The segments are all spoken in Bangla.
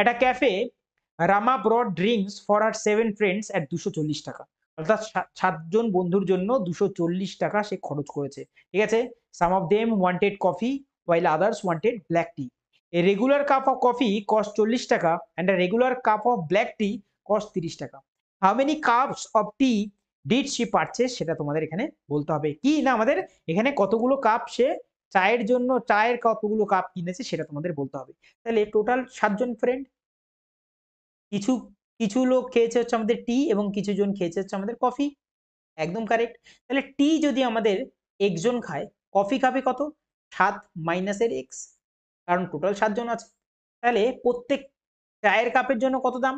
একটা cafe Rama bought drinks for her 7 friends at 240 টাকা। অর্থাৎ 7 জন বন্ধুর জন্য 240 টাকা সে খরচ করেছে। ঠিক আছে? Some of them wanted coffee while others wanted black tea. A regular cup of coffee cost 40 টাকা and a regular cup of black tea cost 30 টাকা। How many cups of tea did she purchase সেটা তোমাদের এখানে বলতে হবে। কি না আমাদের এখানে কতগুলো কাপ সে চায়ের জন্য চায়ের কতগুলো কাপ কিনেছে সেটা তোমাদের বলতে হবে। তাহলে টোটাল 7 জন ফ্রেন্ড, কিছু কিছু লোক খেয়েছে হচ্ছে আমাদের টি এবং কিছু জন খেয়েছে হচ্ছে আমাদের কফি। একদম কারেক্ট। তাহলে টি যদি আমাদের একজন খায়, কফি খাবে কত? 7 মাইনাসের এক্স, কারণ টোটাল 7 জন আছে। তাহলে প্রত্যেক চায়ের কাপের জন্য কত দাম?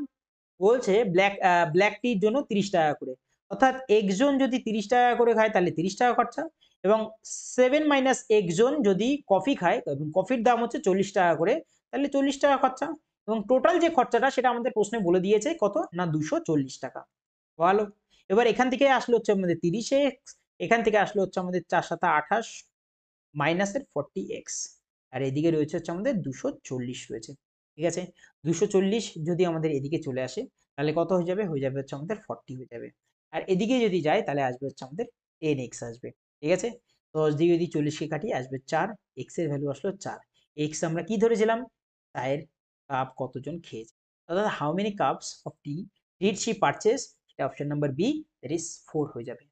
বলছে ব্ল্যাক টির জন্য 30 টাকা করে। অর্থাৎ একজন যদি 30 টাকা করে খায় তাহলে 30 টাকা খরচা, এবং 7 মাইনাস একজন যদি কফি খায় এবং কফির দাম হচ্ছে 40 টাকা করে, তাহলে 40 টাকা খরচা, এবং টোটাল যে খরচাটা সেটা আমাদের প্রশ্নে বলে দিয়েছে কত না 240 টাকা। ভালো। এবার এখান থেকে আসলে হচ্ছে আমাদের 30x, এখান থেকে আসলে হচ্ছে আমাদের 4 7 28 মাইনাসের 40x, আর এদিকে রয়েছে হচ্ছে আমাদের 240 রয়েছে। ঠিক আছে? 240 যদি আমাদের এদিকে চলে আসে তাহলে কত হয়ে যাবে? হয়ে যাবে হচ্ছে আমাদের 40 হয়ে যাবে। আর এদিকে যদি যায় তাহলে আসবে হচ্ছে আমাদের 10x আসবে। ঠিক আছে? 10 দিয়ে যদি 40 কে কাটি আসবে 4, x এর ভ্যালু আসলো 4। x আমরা কি ধরেছিলাম? চায়ের কাপ কতজন খেয়েছে। অর্থাৎ how many cups of tea did she purchase, এটা option number B, that is 4 হয়ে যাবে।